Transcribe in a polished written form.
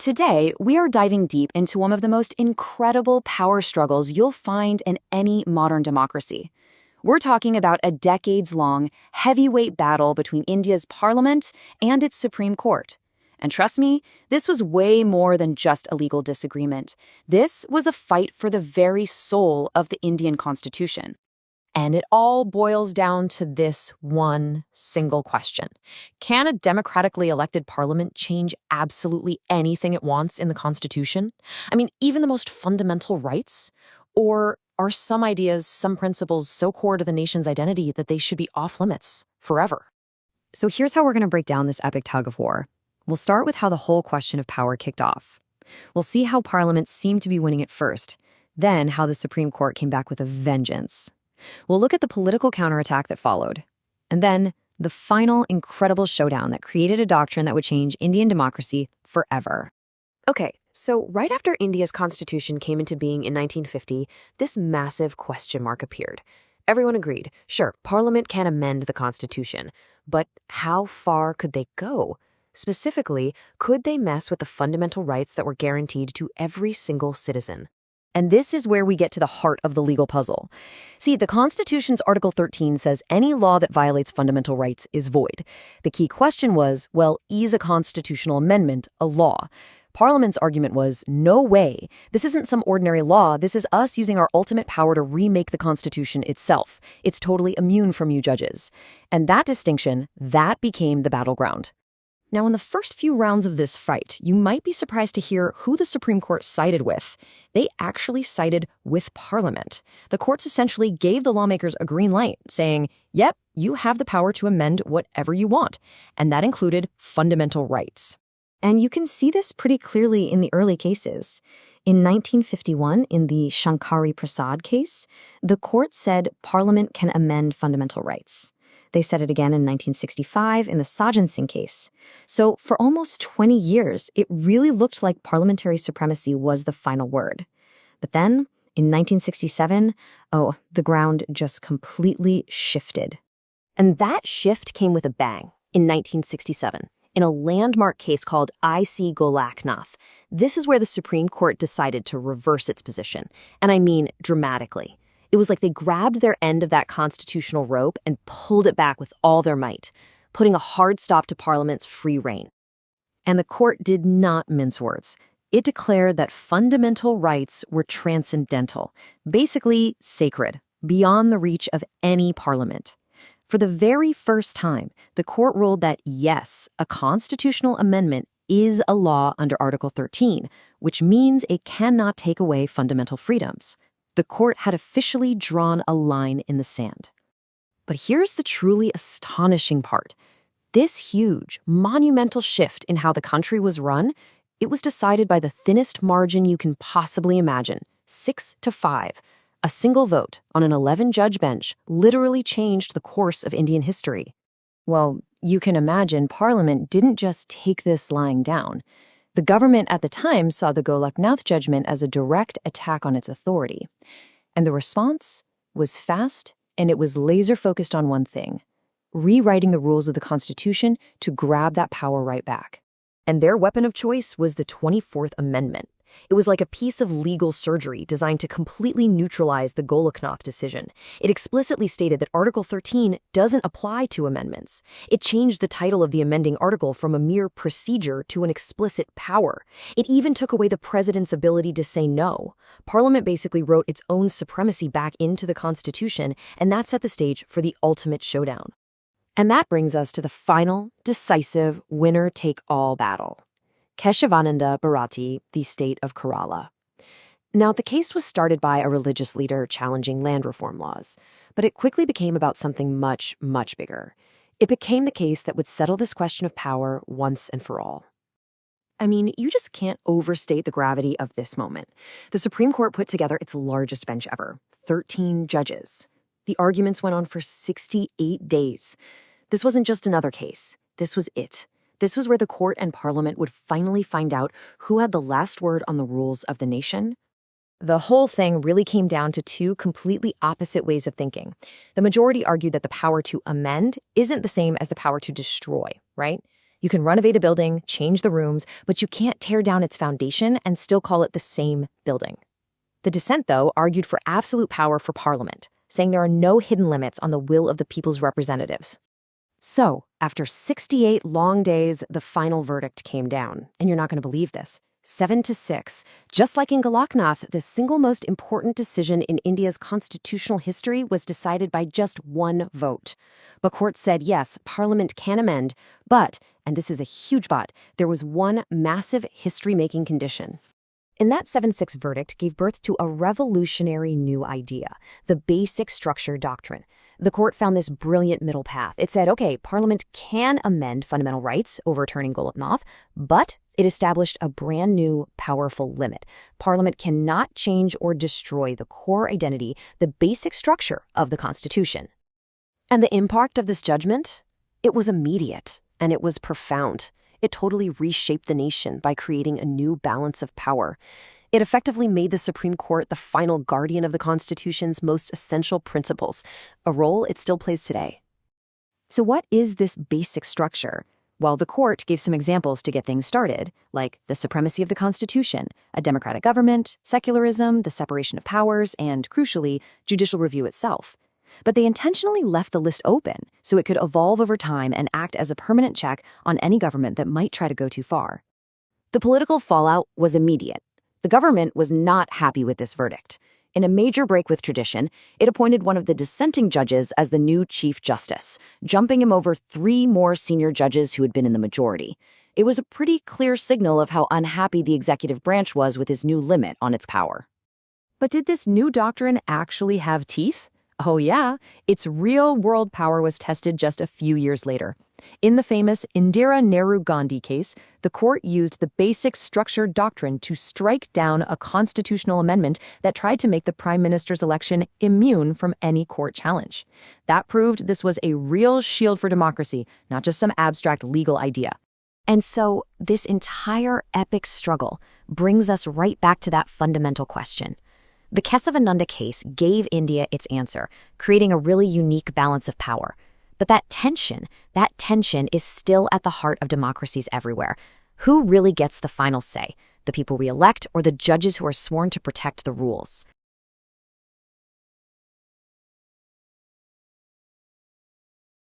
Today, we are diving deep into one of the most incredible power struggles you'll find in any modern democracy. We're talking about a decades-long, heavyweight battle between India's parliament and its Supreme Court. And trust me, this was way more than just a legal disagreement. This was a fight for the very soul of the Indian Constitution. And it all boils down to this one single question. Can a democratically elected parliament change absolutely anything it wants in the Constitution? I mean, even the most fundamental rights? Or are some ideas, some principles so core to the nation's identity that they should be off limits forever? So here's how we're going to break down this epic tug of war. We'll start with how the whole question of power kicked off. We'll see how parliament seemed to be winning at first, then how the Supreme Court came back with a vengeance. We'll look at the political counterattack that followed, and then the final incredible showdown that created a doctrine that would change Indian democracy forever. Okay, so right after India's constitution came into being in 1950, this massive question mark appeared. Everyone agreed, sure, Parliament can amend the Constitution, but how far could they go? Specifically, could they mess with the fundamental rights that were guaranteed to every single citizen? And this is where we get to the heart of the legal puzzle. See, the Constitution's Article 13 says any law that violates fundamental rights is void. The key question was, well, is a constitutional amendment a law? Parliament's argument was, no way. This isn't some ordinary law. This is us using our ultimate power to remake the Constitution itself. It's totally immune from you judges. And that distinction, that became the battleground. Now, in the first few rounds of this fight, you might be surprised to hear who the Supreme Court sided with. They actually sided with Parliament. The courts essentially gave the lawmakers a green light, saying, yep, you have the power to amend whatever you want. And that included fundamental rights. And you can see this pretty clearly in the early cases. In 1951, in the Shankari Prasad case, the court said Parliament can amend fundamental rights. They said it again in 1965 in the Sajan Singh case. So for almost 20 years, it really looked like parliamentary supremacy was the final word. But then, in 1967, the ground just completely shifted. And that shift came with a bang in 1967. In a landmark case called I.C. Golaknath. This is where the Supreme Court decided to reverse its position. And I mean dramatically. It was like they grabbed their end of that constitutional rope and pulled it back with all their might, putting a hard stop to Parliament's free reign. And the court did not mince words. It declared that fundamental rights were transcendental, basically sacred, beyond the reach of any parliament. For the very first time, the court ruled that, yes, a constitutional amendment is a law under Article 13, which means it cannot take away fundamental freedoms. The court had officially drawn a line in the sand. But here's the truly astonishing part. This huge, monumental shift in how the country was run, it was decided by the thinnest margin you can possibly imagine, 6-5. A single vote on an 11-judge bench literally changed the course of Indian history. Well, you can imagine Parliament didn't just take this lying down. The government at the time saw the Golaknath judgment as a direct attack on its authority. And the response was fast, and it was laser-focused on one thing: rewriting the rules of the Constitution to grab that power right back. And their weapon of choice was the 24th Amendment. It was like a piece of legal surgery designed to completely neutralize the Golaknath decision. It explicitly stated that Article 13 doesn't apply to amendments. It changed the title of the amending article from a mere procedure to an explicit power. It even took away the president's ability to say no. Parliament basically wrote its own supremacy back into the Constitution, and that set the stage for the ultimate showdown. And that brings us to the final, decisive, winner-take-all battle. Kesavananda Bharati, the state of Kerala. Now, the case was started by a religious leader challenging land reform laws, but it quickly became about something much, much bigger. It became the case that would settle this question of power once and for all. I mean, you just can't overstate the gravity of this moment. The Supreme Court put together its largest bench ever, 13 judges. The arguments went on for 68 days. This wasn't just another case. This was it. This was where the court and Parliament would finally find out who had the last word on the rules of the nation. The whole thing really came down to two completely opposite ways of thinking. The majority argued that the power to amend isn't the same as the power to destroy, right? You can renovate a building, change the rooms, but you can't tear down its foundation and still call it the same building. The dissent, though, argued for absolute power for Parliament, saying there are no hidden limits on the will of the people's representatives. So, after 68 long days, the final verdict came down. And you're not going to believe this. 7-6. Just like in Goloknath, the single most important decision in India's constitutional history was decided by just one vote. The court said, yes, Parliament can amend, but, and this is a huge but, there was one massive history-making condition. And that 7-6 verdict gave birth to a revolutionary new idea, the Basic Structure Doctrine. The court found this brilliant middle path. It said, okay, Parliament can amend fundamental rights, overturning Goloknath, but it established a brand new, powerful limit. Parliament cannot change or destroy the core identity, the basic structure of the Constitution. And the impact of this judgment? It was immediate, and it was profound. It totally reshaped the nation by creating a new balance of power. It effectively made the Supreme Court the final guardian of the Constitution's most essential principles, a role it still plays today. So what is this basic structure? Well, the court gave some examples to get things started, like the supremacy of the Constitution, a democratic government, secularism, the separation of powers, and, crucially, judicial review itself. But they intentionally left the list open so it could evolve over time and act as a permanent check on any government that might try to go too far. The political fallout was immediate. The government was not happy with this verdict. In a major break with tradition, it appointed one of the dissenting judges as the new Chief Justice, jumping him over 3 more senior judges who had been in the majority. It was a pretty clear signal of how unhappy the executive branch was with his new limit on its power. But did this new doctrine actually have teeth? Oh yeah, its real-world power was tested just a few years later. In the famous Indira Nehru-Gandhi case, the court used the Basic Structure Doctrine to strike down a constitutional amendment that tried to make the prime minister's election immune from any court challenge. That proved this was a real shield for democracy, not just some abstract legal idea. And so, this entire epic struggle brings us right back to that fundamental question. The Kesavananda case gave India its answer, creating a really unique balance of power. But that tension is still at the heart of democracies everywhere. Who really gets the final say? The people we elect or the judges who are sworn to protect the rules?